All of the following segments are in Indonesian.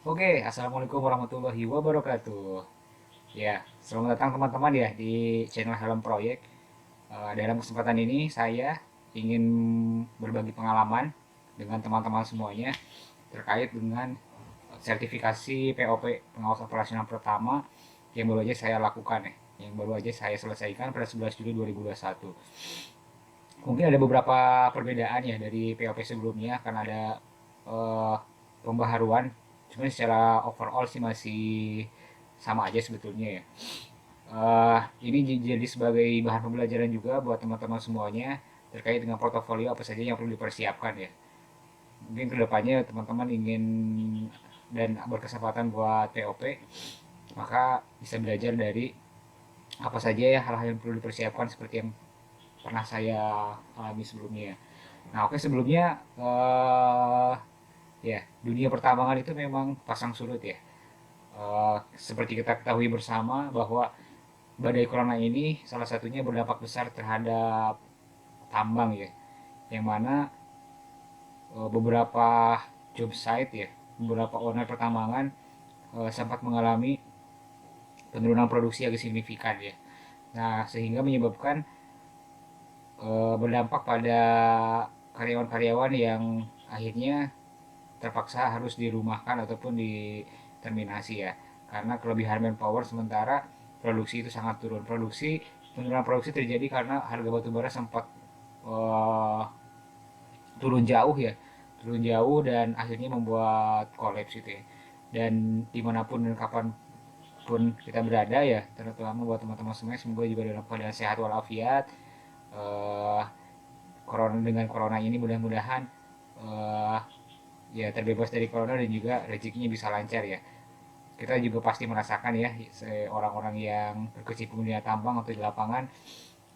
Oke, assalamualaikum warahmatullahi wabarakatuh. Ya, selamat datang teman-teman ya di channel Helm Proyek. Dalam kesempatan ini saya ingin berbagi pengalaman dengan teman-teman semuanya terkait dengan sertifikasi POP pengawas operasional pertama yang baru aja saya lakukan ya, yang baru aja saya selesaikan pada 11 Juli 2021. Mungkin ada beberapa perbedaan ya dari POP sebelumnya karena ada eh, pembaharuan. Cuman secara overall sih masih sama aja sebetulnya ya. Ini jadi sebagai bahan pembelajaran juga buat teman-teman semuanya terkait dengan portofolio apa saja yang perlu dipersiapkan ya. Mungkin kedepannya teman-teman ingin dan berkesempatan buat POP, maka bisa belajar dari apa saja ya hal-hal yang perlu dipersiapkan seperti yang pernah saya alami sebelumnya. Nah, oke sebelumnya ya dunia pertambangan itu memang pasang surut ya. Seperti kita ketahui bersama bahwa badai corona ini salah satunya berdampak besar terhadap tambang ya, yang mana beberapa job site ya, beberapa owner pertambangan sempat mengalami penurunan produksi agak signifikan ya. Nah, sehingga menyebabkan berdampak pada karyawan-karyawan yang akhirnya terpaksa harus dirumahkan ataupun diterminasi ya, karena kelebihan manpower sementara produksi itu sangat turun. Penurunan produksi terjadi karena harga batu bara sempat uh, turun jauh ya, turun jauh dan akhirnya membuat kolaps itu ya. Dan dimanapun dan kapanpun kita berada ya, terutama buat teman-teman semua, semoga juga dalam keadaan sehat walafiat. uh, corona ini mudah-mudahan uh, ya terbebas dari corona dan juga rezekinya bisa lancar ya. Kita juga pasti merasakan ya, orang-orang yang berkecimpung di dunia tambang atau di lapangan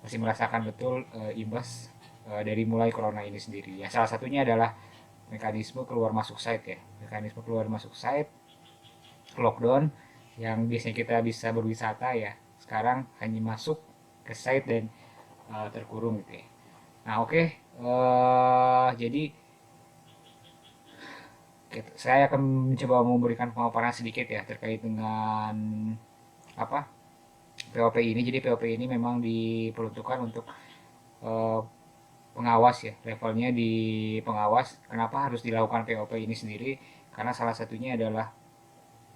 pasti merasakan betul imbas dari mulai corona ini sendiri. Ya, salah satunya adalah mekanisme keluar masuk site ya. Mekanisme keluar masuk site, lockdown yang biasanya kita bisa berwisata ya. Sekarang hanya masuk ke site dan terkurung gitu ya. Nah, oke. Jadi saya akan mencoba memberikan pemaparan sedikit ya terkait dengan apa POP ini. Jadi POP ini memang diperuntukkan untuk eh, pengawas ya, levelnya di pengawas. Kenapa harus dilakukan POP ini sendiri? Karena salah satunya adalah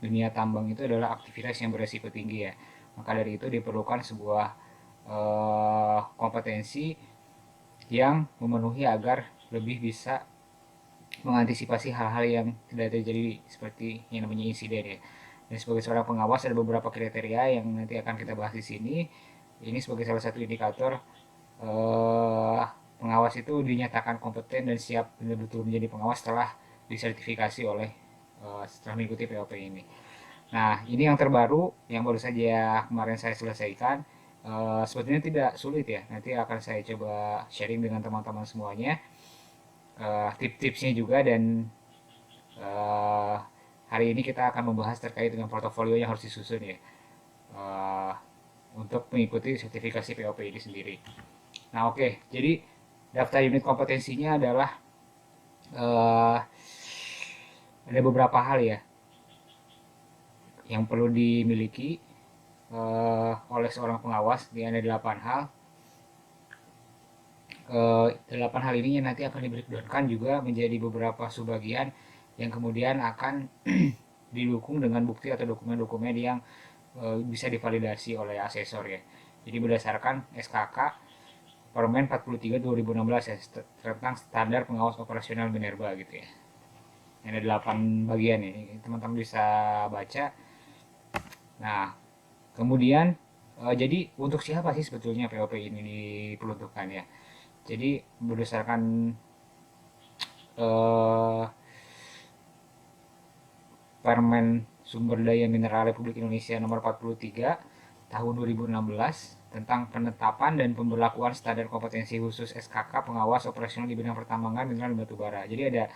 dunia tambang itu adalah aktivitas yang beresiko tinggi ya. Maka dari itu diperlukan sebuah kompetensi yang memenuhi agar lebih bisa mengantisipasi hal-hal yang tidak terjadi seperti yang namanya insiden ya. Dan sebagai seorang pengawas ada beberapa kriteria yang nanti akan kita bahas di sini. Ini sebagai salah satu indikator eh, pengawas itu dinyatakan kompeten dan siap benar-benar menjadi pengawas setelah disertifikasi oleh setelah mengikuti POP ini. Nah, ini yang terbaru yang baru saja kemarin saya selesaikan. Sebetulnya tidak sulit ya. Nanti akan saya coba sharing dengan teman-teman semuanya tips-tipsnya juga dan uh, hari ini kita akan membahas terkait dengan portofolio yang harus disusun ya uh, untuk mengikuti sertifikasi POP ini sendiri. Nah oke, jadi daftar unit kompetensinya adalah uh, ada beberapa hal ya yang perlu dimiliki oleh seorang pengawas. Di ada 8 hal. 8 hal ini nanti akan di-breakdownkan juga menjadi beberapa subbagian yang kemudian akan didukung dengan bukti atau dokumen-dokumen yang bisa divalidasi oleh asesor ya. Jadi berdasarkan SKK Permen 43 2016 ya tentang standar pengawas operasional Minerba gitu ya. Ada 8 bagian ya. Teman-teman bisa baca. Nah, kemudian jadi untuk siapa sih sebetulnya POP ini diperuntukkan ya? Jadi berdasarkan eh, Permen Sumber Daya Mineral Republik Indonesia Nomor 43 Tahun 2016 tentang penetapan dan pemberlakuan standar kompetensi khusus SKK pengawas operasional di bidang pertambangan mineral dan batubara. Jadi ada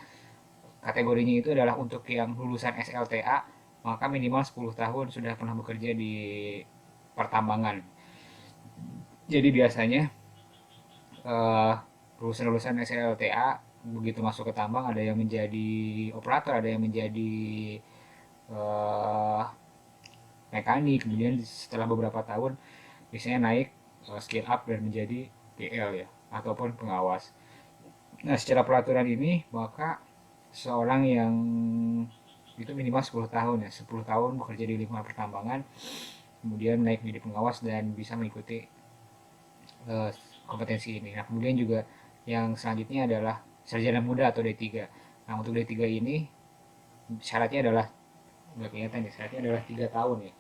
kategorinya itu adalah untuk yang lulusan SLTA maka minimal 10 tahun sudah pernah bekerja di pertambangan. Jadi biasanya eh, lulusan-lulusan SLTA begitu masuk ke tambang ada yang menjadi operator, ada yang menjadi mekanik, kemudian setelah beberapa tahun biasanya naik skill up dan menjadi TL ya, ataupun pengawas. Nah, secara peraturan ini maka seorang yang itu minimal 10 tahun ya, 10 tahun bekerja di lingkungan pertambangan, kemudian naik menjadi pengawas dan bisa mengikuti eh, kompetensi ini. Nah, kemudian juga yang selanjutnya adalah sarjana muda atau D3. Nah, untuk D3 ini syaratnya adalah nggak kelihatan ya, syaratnya adalah 3 tahun ya.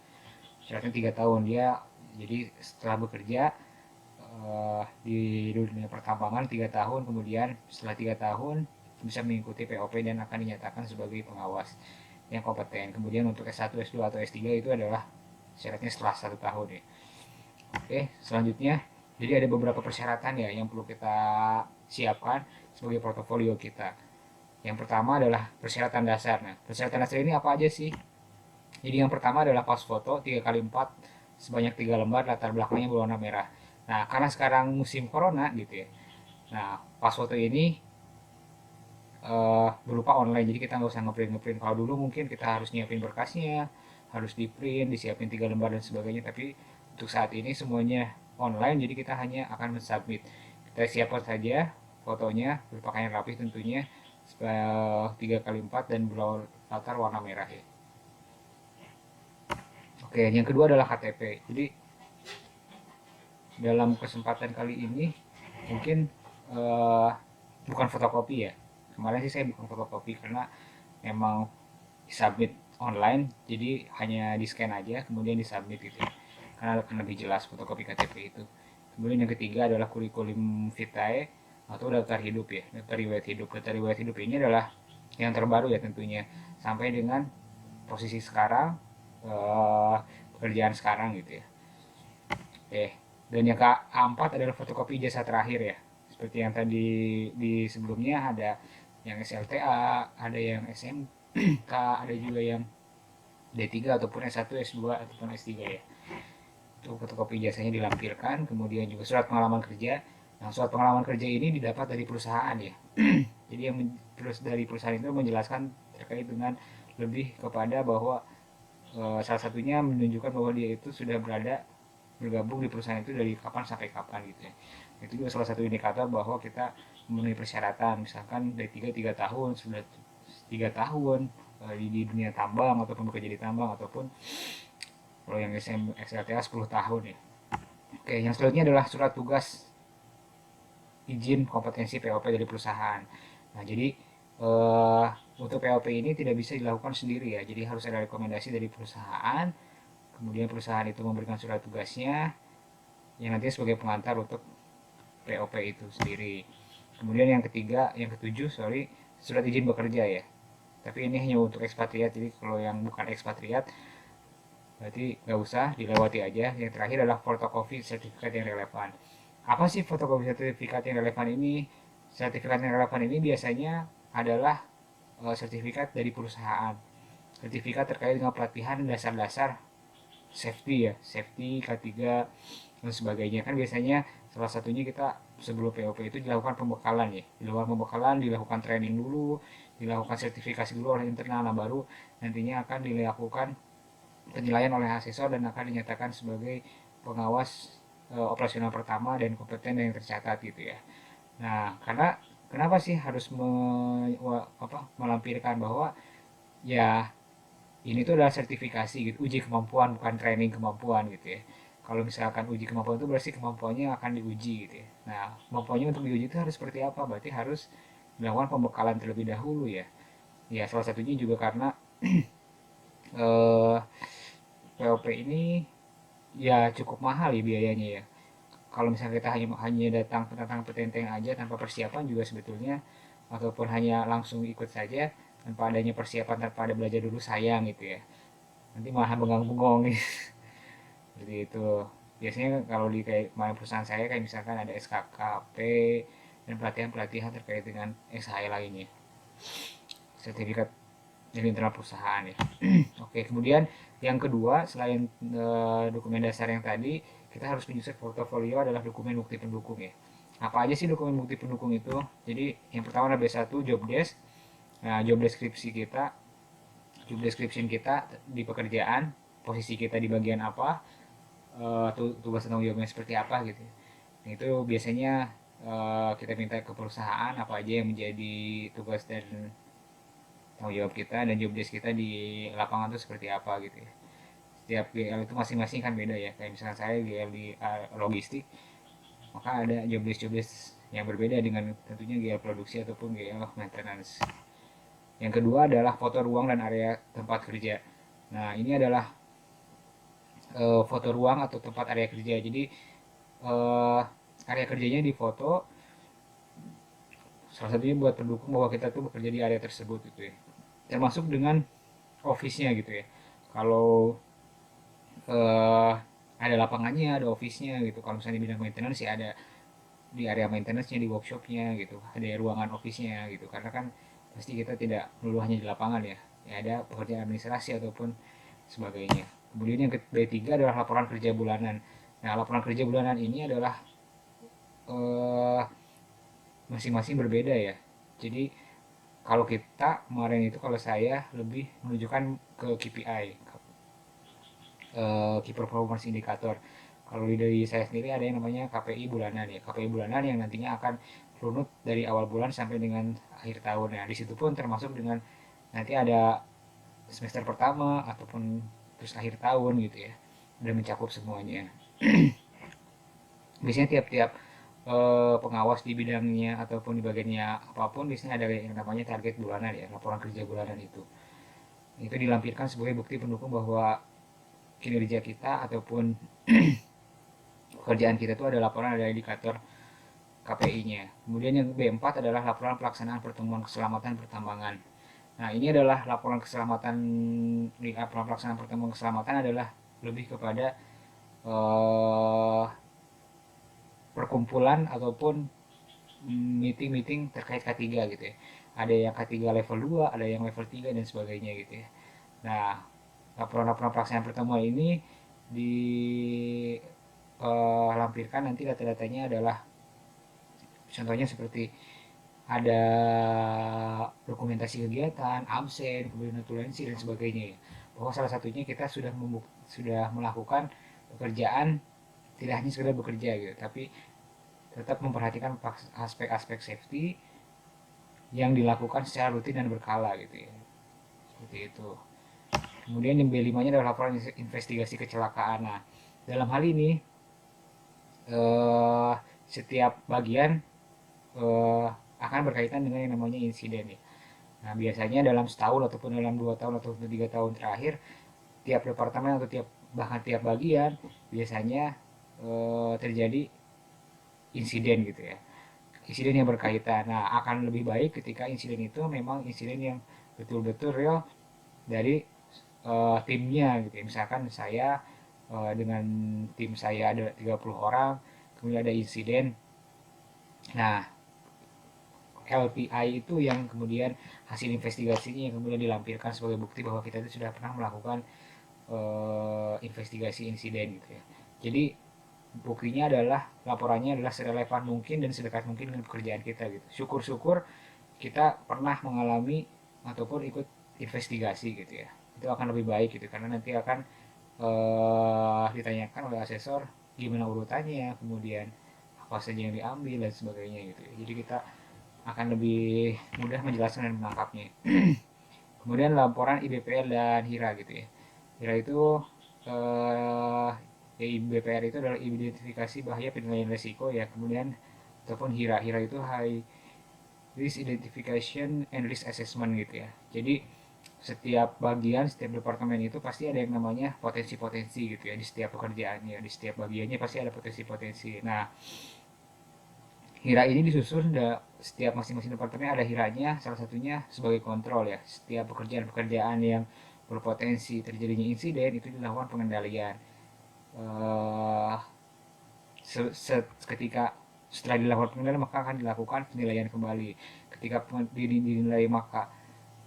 Syaratnya 3 tahun dia, jadi setelah bekerja di dunia pertambangan 3 tahun, kemudian setelah 3 tahun bisa mengikuti POP dan akan dinyatakan sebagai pengawas yang kompeten. Kemudian untuk S1, S2 atau S3 itu adalah syaratnya setelah 1 tahun ya. Oke, selanjutnya jadi ada beberapa persyaratan ya yang perlu kita siapkan sebagai portofolio kita. Yang pertama adalah persyaratan dasar. Nah, persyaratan dasar ini apa aja sih? Jadi yang pertama adalah pas foto 3x4 sebanyak 3 lembar, latar belakangnya berwarna merah. Nah, karena sekarang musim corona gitu ya. Nah, pas foto ini berupa online, jadi kita nggak usah ngeprint. Kalau dulu mungkin kita harus nyiapin berkasnya, harus di print, disiapin 3 lembar dan sebagainya. Tapi untuk saat ini semuanya online, jadi kita hanya akan mensubmit. Kita siapkan saja fotonya berpakaian rapi tentunya, 3x4 dan berlatar warna merah ya. Oke, yang kedua adalah KTP. Jadi dalam kesempatan kali ini mungkin bukan fotokopi ya. Kemarin sih saya bukan fotokopi karena memang submit online, jadi hanya di scan aja kemudian disubmit gitu ya. Karena akan lebih jelas fotokopi KTP itu. Kemudian yang ketiga adalah kurikulum vitae atau daftar hidup ya, daftar riwayat hidup. Daftar riwayat hidup ini adalah yang terbaru ya tentunya, sampai dengan posisi sekarang, pekerjaan sekarang gitu ya. Dan yang keempat adalah fotokopi ijazah terakhir ya. Seperti yang tadi di sebelumnya ada yang SLTA, ada yang SMK, ada juga yang D3 ataupun S1, S2 ataupun S3 ya. Itu fotokopi ijazahnya dilampirkan, kemudian juga surat pengalaman kerja. Nah, surat pengalaman kerja ini didapat dari perusahaan ya. Jadi yang dari perusahaan itu menjelaskan terkait dengan lebih kepada bahwa salah satunya menunjukkan bahwa dia itu sudah bergabung di perusahaan itu dari kapan sampai kapan gitu ya. Itu juga salah satu indikator bahwa kita memenuhi persyaratan. Misalkan dari 3 tahun, sudah 3 tahun di dunia tambang ataupun bekerja di tambang, ataupun kalau yang SLTA 10 tahun ya. Oke, yang selanjutnya adalah surat tugas izin kompetensi POP dari perusahaan. Nah, jadi untuk POP ini tidak bisa dilakukan sendiri ya. Jadi harus ada rekomendasi dari perusahaan. Kemudian perusahaan itu memberikan surat tugasnya yang nantinya sebagai pengantar untuk POP itu sendiri. Kemudian yang ketujuh, surat izin bekerja ya. Tapi ini hanya untuk ekspatriat, jadi kalau yang bukan ekspatriat berarti nggak usah, dilewati aja. Yang terakhir adalah fotokopi sertifikat yang relevan. Apa sih fotokopi sertifikat yang relevan ini? Sertifikat yang relevan ini biasanya adalah sertifikat dari perusahaan. Sertifikat terkait dengan pelatihan dasar-dasar safety ya, safety K3 dan sebagainya. Kan biasanya salah satunya kita sebelum POP itu dilakukan pembekalan ya, dilakukan training dulu, dilakukan sertifikasi dulu oleh internal. Nah, baru nantinya akan dilakukan penilaian oleh asesor dan akan dinyatakan sebagai pengawas operasional pertama dan kompeten yang tercatat gitu ya. Nah, karena kenapa sih harus melampirkan bahwa ya ini tuh adalah sertifikasi gitu, uji kemampuan bukan training kemampuan gitu ya. Kalau misalkan uji kemampuan itu berarti kemampuannya akan diuji gitu ya. Nah, kemampuannya untuk diuji itu harus seperti apa? Berarti harus dilakukan pembekalan terlebih dahulu ya. Ya, salah satunya juga karena eh, POP ini ya cukup mahal ya biayanya ya. Kalau misalnya kita hanya datang petenteng aja tanpa persiapan juga sebetulnya, ataupun hanya langsung ikut saja tanpa adanya persiapan, tanpa ada belajar dulu, sayang gitu ya. Nanti malah bengang-bengong nih. Seperti itu. Biasanya kalau di kayak perusahaan saya kayak misalkan ada SKKP dan pelatihan-pelatihan terkait dengan SHI lainnya. Sertifikat dari internal perusahaan ya. Oke, kemudian yang kedua selain dokumen dasar yang tadi, kita harus menyusun portofolio adalah dokumen bukti pendukung ya. Apa aja sih dokumen bukti pendukung itu? Jadi yang pertama adalah B1 job desk. Nah, job description kita di pekerjaan. posisi kita di bagian apa, tugas tanggung jawabnya seperti apa gitu. Nah, itu biasanya kita minta ke perusahaan apa aja yang menjadi tugas dan tanggung jawab kita, dan job desk kita di lapangan itu seperti apa gitu ya. Setiap GL itu masing-masing kan beda ya. Kayak misalnya saya GL di logistik, maka ada job desk yang berbeda dengan tentunya GL produksi ataupun GL maintenance. Yang kedua adalah foto ruang dan area tempat kerja. Nah, ini adalah foto ruang atau tempat area kerja. Jadi uh, area kerjanya di foto, salah satunya buat pendukung bahwa kita tuh bekerja di area tersebut gitu ya, termasuk dengan office-nya gitu ya. Kalau uh, ada lapangannya, ada office-nya gitu. Kalau misalnya di bidang maintenance ya ada di area maintenance-nya, di workshop-nya gitu, ada ruangan office-nya gitu. Karena kan pasti kita tidak melulu hanya di lapangan ya, ya ada pekerjaan administrasi ataupun sebagainya. Kemudian yang ketiga adalah laporan kerja bulanan. Nah, laporan kerja bulanan ini adalah eh, masing-masing berbeda ya. Jadi kalau kita kemarin itu, kalau saya lebih menunjukkan ke KPI, Key Performance Indicator. Kalau dari saya sendiri ada yang namanya KPI bulanan ya. KPI bulanan yang nantinya akan runut dari awal bulan sampai dengan akhir tahun. Nah, di situ pun termasuk dengan nanti ada semester pertama ataupun terus akhir tahun gitu ya. Udah mencakup semuanya. Biasanya tiap-tiap pengawas di bidangnya ataupun di bagiannya apapun biasanya ada yang namanya target bulanan ya, laporan kerja bulanan itu dilampirkan sebagai bukti pendukung bahwa kinerja kita ataupun pekerjaan kita itu ada laporan, ada indikator KPI-nya. Kemudian yang B4 adalah laporan pelaksanaan pertemuan keselamatan pertambangan. Nah, ini adalah laporan keselamatan, di laporan pelaksanaan pertemuan keselamatan adalah lebih kepada eh, perkumpulan ataupun meeting-meeting terkait K3 gitu ya. Ada yang K3 level 2, ada yang level 3 dan sebagainya gitu ya. Nah, laporan-laporan pelaksanaan pertemuan ini dilampirkan nanti data-datanya adalah contohnya seperti ada dokumentasi kegiatan, absen, kemudian notulensi dan sebagainya ya. Bahwa salah satunya kita sudah melakukan pekerjaan, tidak hanya sekedar bekerja gitu, tapi tetap memperhatikan aspek-aspek safety yang dilakukan secara rutin dan berkala gitu ya. Seperti itu. Kemudian yang B5-nya adalah laporan investigasi kecelakaan. Nah, dalam hal ini eh, setiap bagian eh, akan berkaitan dengan yang namanya insiden ya. Nah, biasanya dalam setahun ataupun dalam 2 tahun atau 3 tahun terakhir, tiap departemen atau bahkan tiap bagian biasanya terjadi insiden gitu ya. Insiden yang berkaitan. Nah, akan lebih baik ketika insiden itu memang insiden yang betul-betul real dari timnya gitu ya. Misalkan saya dengan tim saya ada 30 orang, kemudian ada insiden. Nah, LPI itu yang kemudian hasil investigasinya yang kemudian dilampirkan sebagai bukti bahwa kita itu sudah pernah melakukan investigasi insiden gitu ya. Jadi buktinya adalah, laporannya adalah serelevan mungkin dan sedekat mungkin dengan pekerjaan kita gitu. Syukur-syukur kita pernah mengalami ataupun ikut investigasi gitu ya. Itu akan lebih baik gitu karena nanti akan ditanyakan oleh asesor gimana urutannya, kemudian apa saja yang diambil dan sebagainya gitu ya. Jadi kita akan lebih mudah menjelaskan dan menangkapnya. Kemudian laporan IBPR dan HIRA gitu ya. HIRA itu IBPR itu adalah identifikasi bahaya penilaian resiko ya. Kemudian ataupun HIRA, HIRA itu High Risk Identification and Risk Assessment gitu ya. Jadi setiap bagian, setiap departemen itu pasti ada yang namanya potensi-potensi gitu ya, di setiap pekerjaannya, di setiap bagiannya pasti ada potensi-potensi. Nah, HIRA ini disusun setiap masing-masing departemen ada HIRA-nya, salah satunya sebagai kontrol ya. Setiap pekerjaan-pekerjaan yang berpotensi terjadinya insiden itu dilakukan pengendalian. Uh, ketika setelah dilakukan pengendalian maka akan dilakukan penilaian kembali. Ketika dinilai maka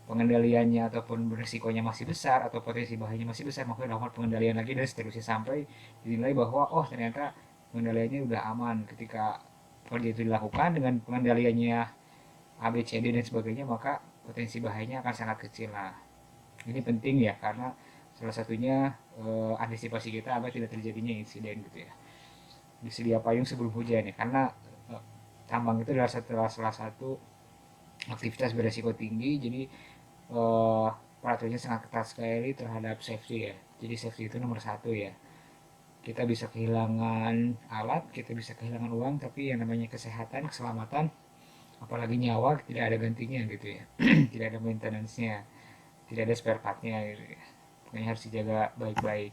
pengendaliannya ataupun berisikonya masih besar atau potensi bahayanya masih besar, maka dilakukan pengendalian lagi dan seterusnya sampai dinilai bahwa oh ternyata pengendaliannya udah aman. Ketika kerja itu dilakukan dengan pengendaliannya A, B, C, D dan sebagainya, maka potensi bahayanya akan sangat kecil. Nah, ini penting ya karena Salah satunya antisipasi kita agar tidak terjadinya insiden gitu ya. Disedia payung sebelum hujan ya, karena tambang itu adalah salah satu aktivitas beresiko tinggi, jadi peraturannya sangat ketat sekali terhadap safety ya. Jadi safety itu nomor satu ya. Kita bisa kehilangan alat, kita bisa kehilangan uang, tapi yang namanya kesehatan, keselamatan, apalagi nyawa tidak ada gantinya gitu ya. Tidak ada maintenance-nya, tidak ada spare part-nya gitu ya. Pokoknya harus dijaga baik-baik.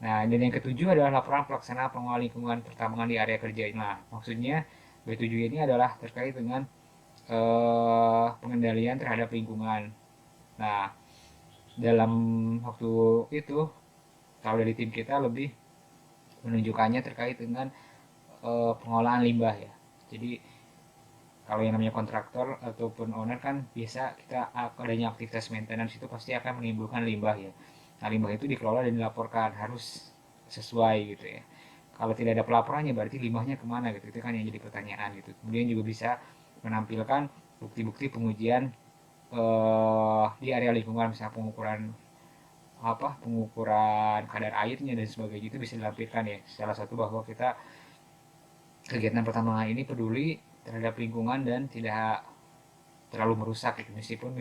Nah, dan yang ketujuh adalah laporan pelaksanaan pengelolaan lingkungan pertambangan di area kerja. Nah, maksudnya B7 ini adalah terkait dengan pengendalian terhadap lingkungan. Nah, dalam waktu itu, kalau dari tim kita lebih menunjukkannya terkait dengan pengolahan limbah ya. Jadi kalau yang namanya kontraktor ataupun owner kan biasa kita adanya aktivitas maintenance itu pasti akan menimbulkan limbah ya. Nah, limbah itu dikelola dan dilaporkan, harus sesuai gitu ya. Kalau tidak ada pelaporannya berarti limbahnya kemana gitu, itu kan yang jadi pertanyaan gitu. Kemudian juga bisa menampilkan bukti-bukti pengujian di area lingkungan, misalnya pengukuran kadar airnya dan sebagainya, itu bisa dilampirkan ya. Salah satu bahwa kita kegiatan pertambangan ini peduli terhadap lingkungan dan tidak terlalu merusak gitu. Meskipun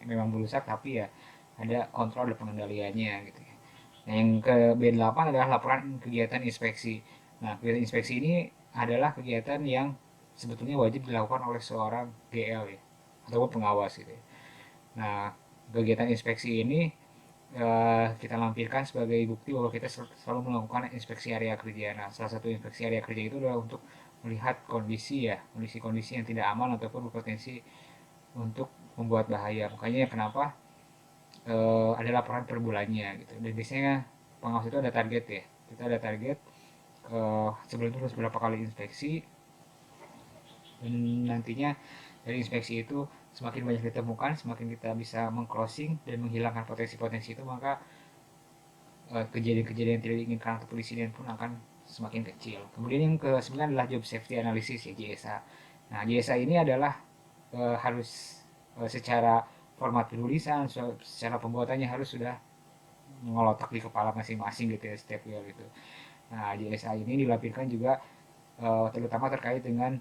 memang merusak tapi ya ada kontrol dan pengendaliannya gitu ya. Nah, yang ke B8 adalah laporan kegiatan inspeksi. Nah, kegiatan inspeksi ini adalah kegiatan yang sebetulnya wajib dilakukan oleh seorang GL ya, ataupun pengawas gitu ya. Nah, kegiatan inspeksi ini kita lampirkan sebagai bukti bahwa kita selalu melakukan inspeksi area kerja. Nah, salah satu inspeksi area kerja itu adalah untuk melihat kondisi ya, kondisi-kondisi yang tidak aman ataupun berpotensi untuk membuat bahaya. Makanya kenapa ada laporan per bulannya gitu. Dan biasanya pengawas itu ada target ya. Kita ada target sebelum itu harus berapa kali inspeksi, dan nantinya dari inspeksi itu semakin banyak ditemukan, semakin kita bisa mengclosing dan menghilangkan potensi-potensi itu, maka kejadian-kejadian yang tidak diinginkan atau insiden pun akan semakin kecil. Kemudian yang ke-9 adalah job safety analysis ya, JSA. Nah, JSA ini adalah harus secara format penulisan, secara pembuatannya harus sudah mengelotok di kepala masing-masing gitu ya, setiap WL itu. Nah, JSA ini dilampirkan juga terutama terkait dengan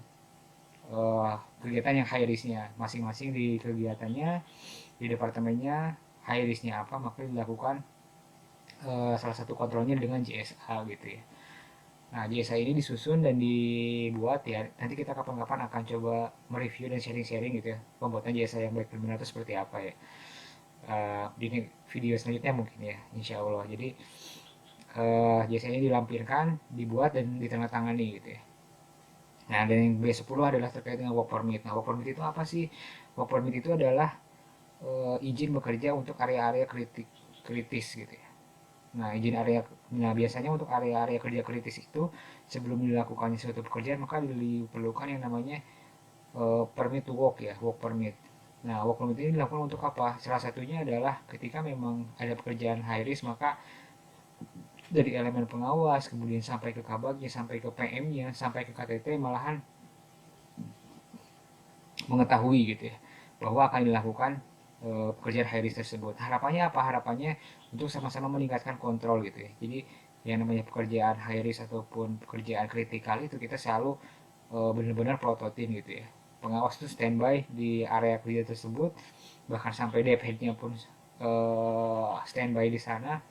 kegiatan yang high risk-nya. Masing-masing di kegiatannya, di departemennya high risk-nya apa, maka dilakukan salah satu kontrolnya dengan JSA gitu ya. Nah, JSA ini disusun dan dibuat ya. Nanti kita kapan-kapan akan coba mereview dan sharing-sharing gitu ya, pembuatan JSA yang baik dan benar itu seperti apa ya. Di video selanjutnya mungkin ya, insya Allah. Jadi JSA ini dilampirkan, dibuat dan ditandatangani gitu ya. Nah, dan yang B10 adalah terkait dengan work permit. Nah, work permit itu apa sih? Work permit itu adalah izin bekerja untuk area-area kritis gitu ya. Biasanya untuk area-area kerja kritis itu sebelum dilakukannya suatu pekerjaan maka diperlukan yang namanya permit to work ya, work permit. Nah, work permit ini dilakukan untuk apa? Salah satunya adalah ketika memang ada pekerjaan high risk, maka dari elemen pengawas, kemudian sampai ke kabagnya, sampai ke PM-nya, sampai ke KTT malahan mengetahui gitu ya bahwa akan dilakukan pekerjaan high risk tersebut. Harapannya apa? Harapannya untuk sama-sama meningkatkan kontrol gitu ya. Jadi yang namanya pekerjaan high risk ataupun pekerjaan kritikal itu kita selalu benar-benar prototin gitu ya. Pengawas itu standby di area kerja tersebut, bahkan sampai DPH-nya pun standby di sana,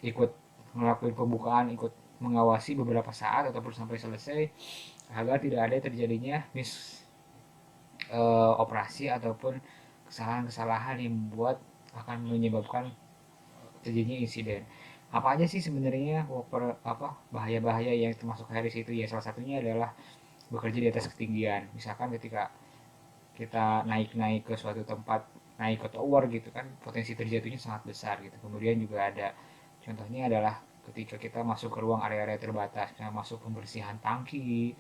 ikut melakukan pembukaan, ikut mengawasi beberapa saat ataupun sampai selesai agar tidak ada terjadinya operasi ataupun kesalahan-kesalahan yang membuat akan menyebabkan terjadinya insiden. Apa aja sih sebenarnya bahaya-bahaya yang termasuk high risk itu ya, salah satunya adalah bekerja di atas ketinggian. Misalkan ketika kita naik-naik ke suatu tempat, naik ke tower gitu kan, potensi terjatuhnya sangat besar gitu. Kemudian juga ada contohnya adalah ketika kita masuk ke ruang area-area terbatas, misalnya masuk pembersihan tangki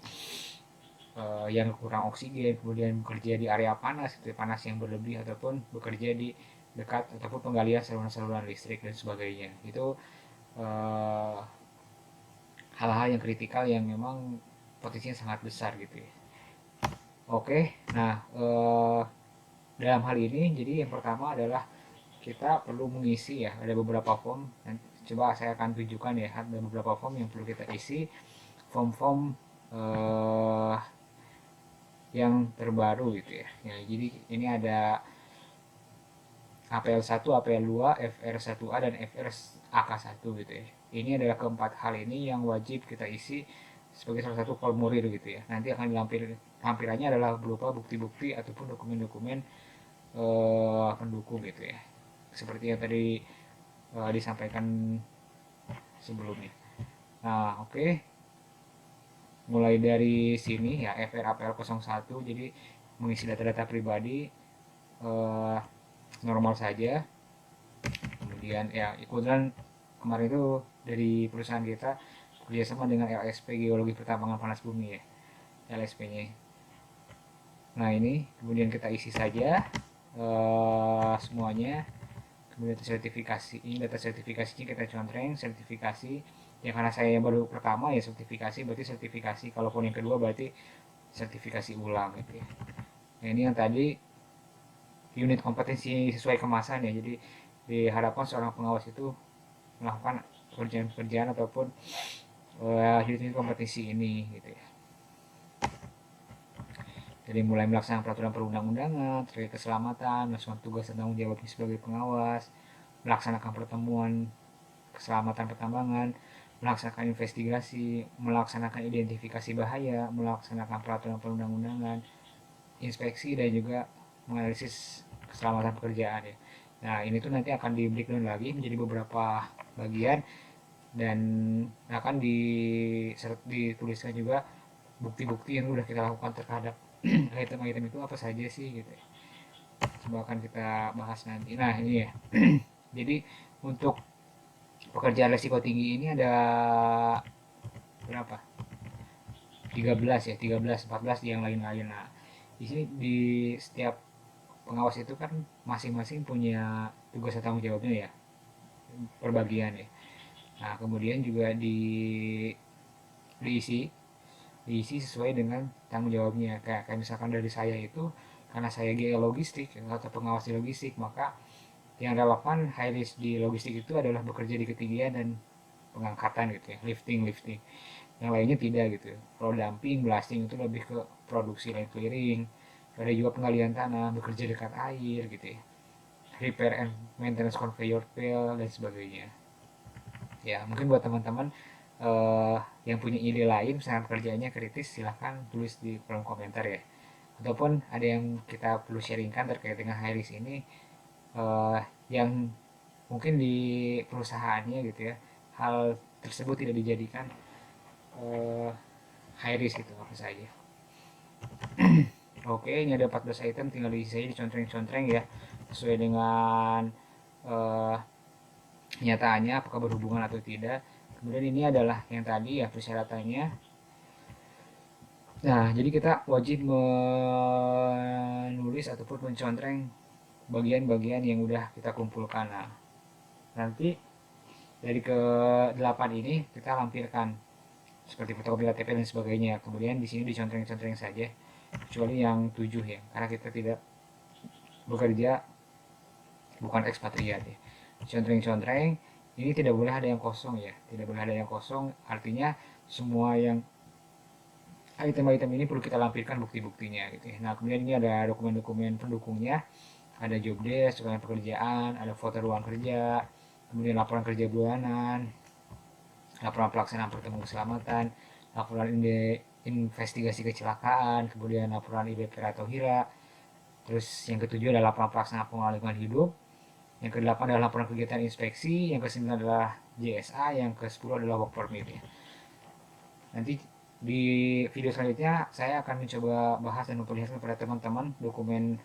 yang kurang oksigen, kemudian bekerja di area panas, gitu, panas yang berlebih, ataupun bekerja di dekat ataupun penggalian saluran-saluran listrik dan sebagainya. Itu hal-hal yang kritikal yang memang potensinya sangat besar gitu ya. Oke, nah dalam hal ini jadi yang pertama adalah kita perlu mengisi ya, ada beberapa form. Nanti coba saya akan tunjukkan ya, ada beberapa form yang perlu kita isi, form-form yang terbaru gitu ya. Ya, jadi ini ada APL1, APL2, FR1A dan FRAK1 gitu ya. Ini adalah keempat hal ini yang wajib kita isi sebagai salah satu formulir gitu ya. Nanti akan tampilannya adalah berupa bukti-bukti ataupun dokumen-dokumen pendukung gitu ya. Seperti yang tadi disampaikan sebelumnya. Nah, oke. Mulai dari sini ya, FRAPL01, jadi mengisi data-data pribadi normal saja. Kemudian ya, kebetulan kemarin itu dari perusahaan kita kerjasama dengan LSP Geologi Pertambangan Panas Bumi ya, LSP-nya. Nah ini kemudian kita isi saja semuanya. Kemudian sertifikasi, ini data sertifikasinya kita contreng, sertifikasi ya, karena saya yang baru pertama ya sertifikasi, berarti sertifikasi, kalaupun yang kedua berarti sertifikasi ulang gitu ya. Nah ini yang tadi unit kompetensi sesuai kemasan ya, jadi diharapkan seorang pengawas itu melakukan pekerjaan-pekerjaan ataupun unit kompetensi ini gitu ya. Dari mulai melaksanakan peraturan perundang-undangan terkait keselamatan, melaksanakan tugas dan tanggung jawabnya sebagai pengawas, melaksanakan pertemuan keselamatan pertambangan, melaksanakan investigasi, melaksanakan identifikasi bahaya, melaksanakan peraturan perundang-undangan, inspeksi, dan juga menganalisis keselamatan pekerjaan ya. Nah ini tuh nanti akan di breakdown lagi menjadi beberapa bagian, dan akan dituliskan juga bukti-bukti yang sudah kita lakukan terhadap item-item itu apa saja sih gitu ya. Coba akan kita bahas nanti. Nah ini ya, jadi untuk pekerjaan resiko tinggi ini ada berapa? 13 ya, 13, 14 yang lain-lain. Nah di sini di setiap pengawas itu kan masing-masing punya tugas dan tanggung jawabnya ya, perbagian ya. Nah kemudian juga diisi diisi sesuai dengan tanggung jawabnya. Kayak misalkan dari saya itu, karena saya GL logistik atau pengawas di logistik, maka yang relevan high risk di logistik itu adalah bekerja di ketinggian dan pengangkatan gitu ya, lifting. Yang lainnya tidak gitu. Kalau dumping, blasting itu lebih ke produksi line clearing. Ada juga penggalian tanah, bekerja dekat air gitu ya. Repair and maintenance conveyor belt dan sebagainya. Ya mungkin buat teman-teman yang punya ide lain, misalnya pekerjaannya kritis, silahkan tulis di kolom komentar ya. Ataupun ada yang kita perlu sharingkan terkait dengan high risk ini, yang mungkin di perusahaannya gitu ya, hal tersebut tidak dijadikan high risk gitu, apa saja. Oke, ini ada 14 item, tinggal diisi saja, dicontreng-contreng ya, sesuai dengan nyataannya apakah berhubungan atau tidak. Kemudian ini adalah yang tadi ya, persyaratannya. Nah jadi kita wajib menulis ataupun mencontreng bagian-bagian yang udah kita kumpulkan. Nah nanti dari ke 8 ini kita lampirkan seperti fotokopi KTP dan sebagainya. Kemudian di sini dicontreng-contreng saja, kecuali yang 7 ya, karena kita tidak bekerja, bukan ekspatriat ya. Contreng-contreng ini tidak boleh ada yang kosong ya, tidak boleh ada yang kosong, artinya semua yang item-item ini perlu kita lampirkan bukti-buktinya gitu ya. Nah kemudian ini ada dokumen-dokumen pendukungnya, ada job desk, dokumen pekerjaan, ada foto ruang kerja, kemudian laporan kerja bulanan, laporan pelaksanaan pertemuan keselamatan, laporan investigasi kecelakaan, kemudian laporan IBPR atau HIRA. Terus yang ketujuh adalah laporan pelaksanaan pengelolaan lingkungan hidup. Yang kedelapan adalah laporan kegiatan inspeksi, yang ke-9 adalah JSA, yang ke-10 adalah work permit ya. Nanti di video selanjutnya saya akan mencoba bahas dan memperlihatkan kepada teman-teman dokumen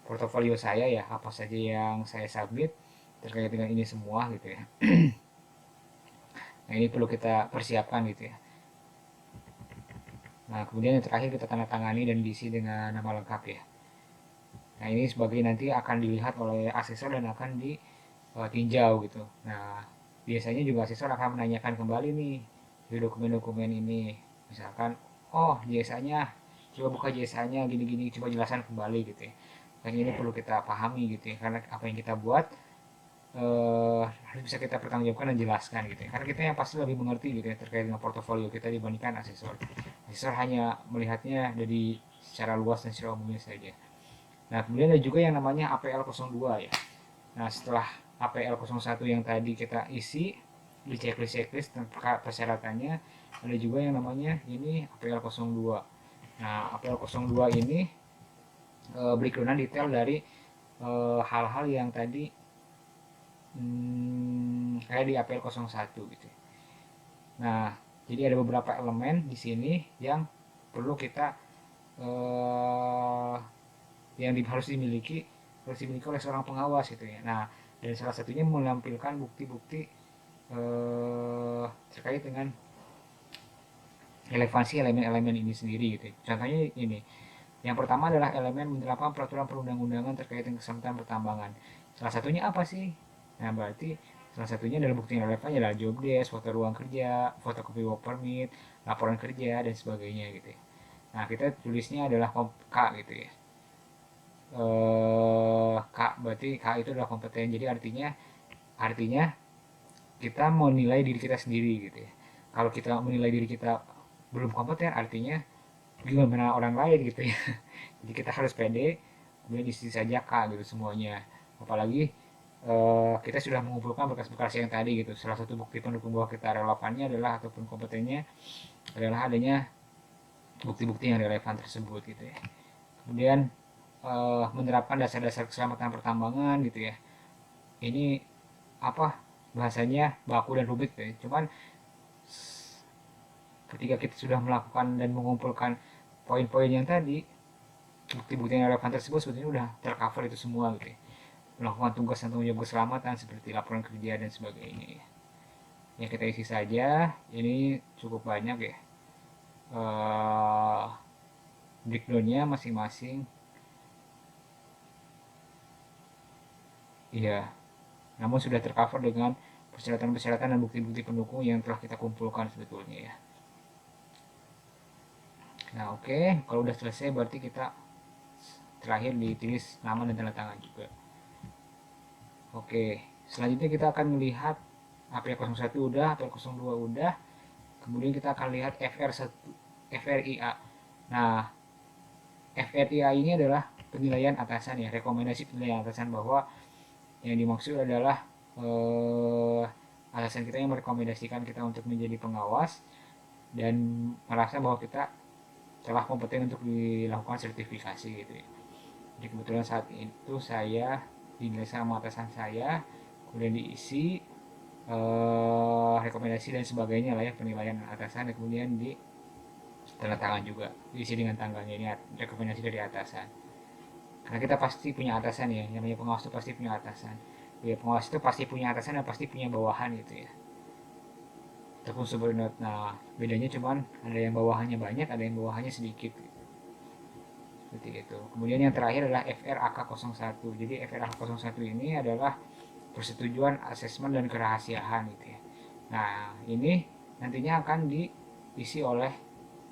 portofolio saya ya, apa saja yang saya submit terkait dengan ini semua gitu ya. Nah ini perlu kita persiapkan gitu ya. Nah kemudian yang terakhir kita tanda tangani dan diisi dengan nama lengkap ya. Nah ini sebagai nanti akan dilihat oleh asesor dan akan ditinjau gitu. Nah biasanya juga asesor akan menanyakan kembali nih di dokumen-dokumen ini, misalkan oh jasanya, coba buka jasanya gini-gini, coba jelaskan kembali gitu ya. yang ini perlu kita pahami gitu ya, karena apa yang kita buat harus bisa kita pertanggungjawabkan dan jelaskan gitu ya, karena kita yang pasti lebih mengerti gitu ya terkait dengan portofolio kita dibandingkan asesor. Asesor hanya melihatnya dari secara luas dan secara umumnya saja. Nah, kemudian ada juga yang namanya APL 02 ya. Nah, setelah APL 01 yang tadi kita isi di checklist persyaratannya, ada juga yang namanya ini APL 02. Nah, APL 02 ini breakdown detail dari hal-hal yang tadi kayak di APL 01 gitu. Nah, jadi ada beberapa elemen di sini yang perlu kita harus dimiliki oleh seorang pengawas gitu ya. Nah, dan salah satunya menampilkan bukti-bukti terkait dengan relevansi elemen-elemen ini sendiri gitu. Contohnya ini, yang pertama adalah elemen menerapkan peraturan perundang-undangan terkait dengan keselamatan pertambangan. Salah satunya apa sih? Nah, berarti salah satunya adalah bukti yang relevan adalah job desk, foto ruang kerja, fotokopi work permit, laporan kerja dan sebagainya gitu ya. Nah, kita tulisnya adalah K gitu ya. K berarti K itu adalah kompeten. Jadi artinya kita mau nilai diri kita sendiri gitu ya. Kalau kita menilai diri kita belum kompeten, artinya gimana orang lain gitu ya. Jadi kita harus pede, kemudian isi saja K gitu semuanya. Apalagi kita sudah mengumpulkan berkas-berkas yang tadi gitu. Salah satu bukti pendukung bahwa kita relevannya adalah ataupun kompetennya adalah adanya bukti-bukti yang relevan tersebut gitu ya. Kemudian menerapkan dasar-dasar keselamatan pertambangan gitu ya. Ini apa bahasanya baku dan rumit ya. Cuman ketika kita sudah melakukan dan mengumpulkan poin-poin yang tadi, bukti-bukti yang relevan tersebut sebetulnya udah tercover itu semua gitu ya. Melakukan tugas dan tanggung jawab keselamatan seperti laporan kerja dan sebagainya ya. Ya kita isi saja, ini cukup banyak ya breakdownnya masing-masing. Iya, namun sudah tercover dengan persyaratan-persyaratan dan bukti-bukti pendukung yang telah kita kumpulkan sebetulnya ya. Nah oke, kalau udah selesai berarti kita terakhir ditulis nama dan tanda tangan juga. Oke, selanjutnya kita akan melihat APL 01 udah, APL 02 udah, kemudian kita akan lihat FRIA. Nah, FRIA ini adalah penilaian atasan ya, rekomendasi penilaian atasan, bahwa yang dimaksud adalah atasan kita yang merekomendasikan kita untuk menjadi pengawas dan merasa bahwa kita telah kompeten untuk dilakukan sertifikasi gitu ya. Jadi kebetulan saat itu saya dinilai sama atasan saya, kemudian diisi rekomendasi dan sebagainya lah ya, penilaian atasan, dan kemudian di tanda tangan juga, diisi dengan tanggalnya, ini rekomendasi dari atasan. Karena kita pasti punya atasan ya, namanya pengawas itu pasti punya atasan. Ya, pengawas itu pasti punya atasan dan pasti punya bawahan gitu ya, ataupun subordinate. Nah, bedanya cuman ada yang bawahannya banyak, ada yang bawahannya sedikit. Seperti itu. Kemudian yang terakhir adalah FRAK 01. Jadi FRAK 01 ini adalah persetujuan asesmen dan kerahasiaan gitu ya. Nah, ini nantinya akan diisi oleh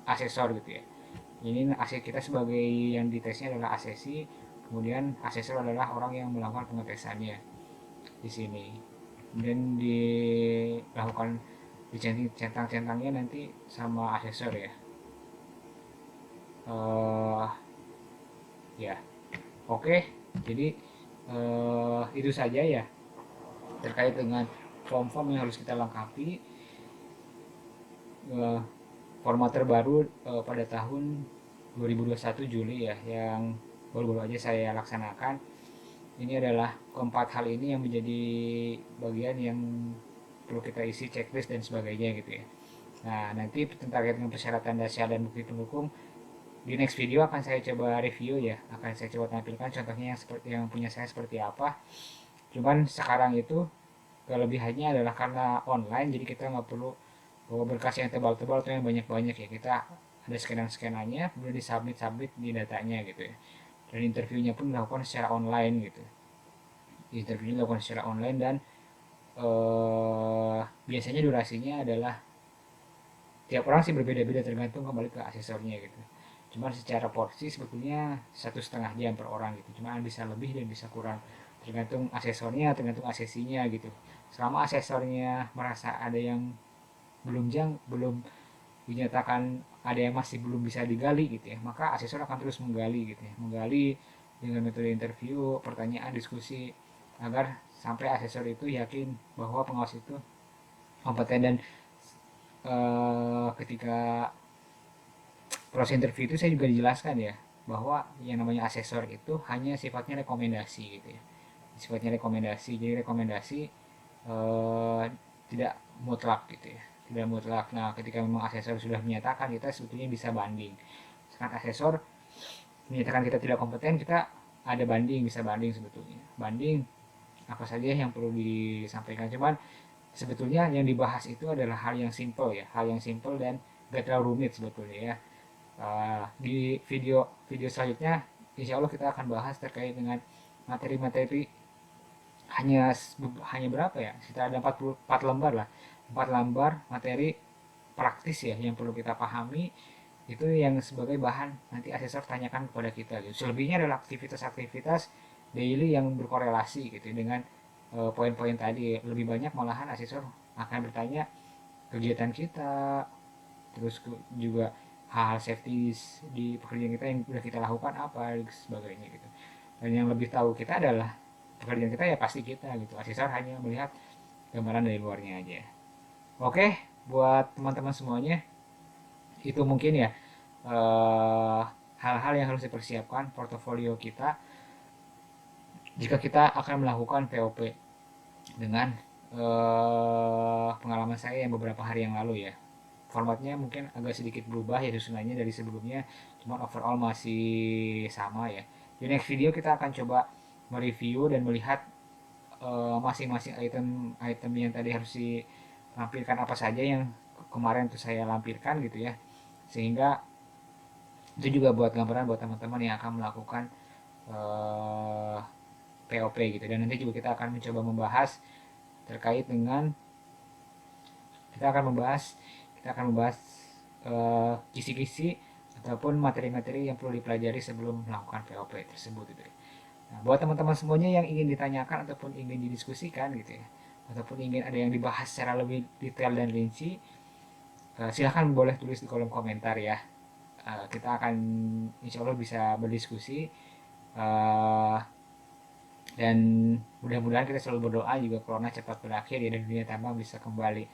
asesor gitu ya. Ini kita sebagai yang ditesnya adalah asesi, kemudian asesor adalah orang yang melakukan pengetesannya di sini. Kemudian dilakukan dicentang-centangnya nanti sama asesor ya. Ya, oke. Jadi itu saja ya terkait dengan form-form yang harus kita lengkapi. Format terbaru pada tahun 2021 Juli ya, yang baru-baru aja saya laksanakan. Ini adalah keempat hal ini yang menjadi bagian yang perlu kita isi checklist dan sebagainya gitu ya. Nah, nanti terkait dengan persyaratan dasar dan bukti pendukung di next video akan saya coba review ya, akan saya coba tampilkan contohnya yang punya saya seperti apa. Cuman sekarang itu kelebihannya adalah karena online, jadi kita nggak perlu bawa berkas yang tebal-tebal atau yang banyak-banyak ya. Kita ada scanan-scanannya, kemudian disubmit di datanya gitu ya. Dan interviewnya pun dilakukan secara online gitu. Interviewnya dilakukan secara online dan biasanya durasinya adalah tiap orang sih berbeda-beda tergantung kembali ke asesornya gitu. Cuman secara porsi sebetulnya 1,5 jam per orang gitu, cuman bisa lebih dan bisa kurang, tergantung asesornya, tergantung asesinya gitu. Selama asesornya merasa ada yang belum dinyatakan ada yang masih belum bisa digali gitu ya, maka asesor akan terus menggali gitu ya, menggali dengan metode interview, pertanyaan, diskusi, agar sampai asesor itu yakin bahwa pengawas itu kompeten. Dan ketika proses interview itu saya juga dijelaskan ya, bahwa yang namanya asesor itu hanya sifatnya rekomendasi gitu ya, sifatnya rekomendasi. Jadi rekomendasi eh, tidak mutlak gitu ya, tidak mutlak. Nah, ketika memang asesor sudah menyatakan, kita sebetulnya bisa banding. Sekarang asesor menyatakan kita tidak kompeten, kita ada banding, bisa banding sebetulnya, banding apa saja yang perlu disampaikan. Cuman sebetulnya yang dibahas itu adalah hal yang simple ya, hal yang simple dan gak terlalu rumit sebetulnya ya. Di video video selanjutnya insya Allah kita akan bahas terkait dengan materi-materi, hanya hanya berapa ya, sekitar ada 44 lembar lah, 4 lembar materi praktis ya yang perlu kita pahami, itu yang sebagai bahan nanti asesor tanyakan kepada kita gitu. Selebihnya adalah aktivitas-aktivitas daily yang berkorelasi gitu dengan poin-poin tadi. Lebih banyak malahan asesor akan bertanya kegiatan kita, terus juga hal-hal safety di pekerjaan kita yang sudah kita lakukan apa dan sebagainya gitu. Dan yang lebih tahu kita adalah pekerjaan kita ya pasti kita gitu. Asesor hanya melihat gambaran dari luarnya aja. Oke, buat teman-teman semuanya, itu mungkin ya eh, hal-hal yang harus dipersiapkan portofolio kita jika kita akan melakukan POP. Dengan pengalaman saya yang beberapa hari yang lalu ya, formatnya mungkin agak sedikit berubah ya susunannya dari sebelumnya, cuma overall masih sama ya. Di next video kita akan coba mereview dan melihat masing-masing item yang tadi harus ditampilkan apa saja yang kemarin tuh saya lampirkan gitu ya, sehingga itu juga buat gambaran buat teman-teman yang akan melakukan eh, POP gitu. Dan nanti juga kita akan mencoba membahas terkait dengan kita akan membahas kisi-kisi ataupun materi-materi yang perlu dipelajari sebelum melakukan POP tersebut gitu ya. Nah, buat teman-teman semuanya yang ingin ditanyakan ataupun ingin didiskusikan gitu ya, ataupun ingin ada yang dibahas secara lebih detail dan rinci, silahkan boleh tulis di kolom komentar ya. Kita akan insya Allah bisa berdiskusi, dan mudah-mudahan kita selalu berdoa juga corona cepat berakhir ya, dan dunia tambang bisa kembali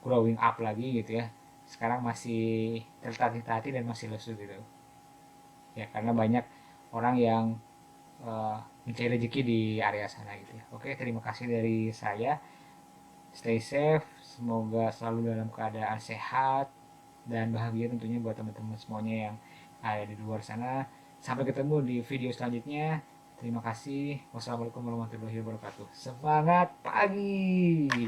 growing up lagi gitu ya. Sekarang masih tertatih-tatih dan masih lesu gitu ya, karena banyak orang yang mencari rezeki di area sana gitu ya. Oke, terima kasih dari saya. Stay safe, semoga selalu dalam keadaan sehat dan bahagia tentunya buat teman-teman semuanya yang ada di luar sana. Sampai ketemu di video selanjutnya. Terima kasih. Wassalamualaikum warahmatullahi wabarakatuh. Semangat pagi.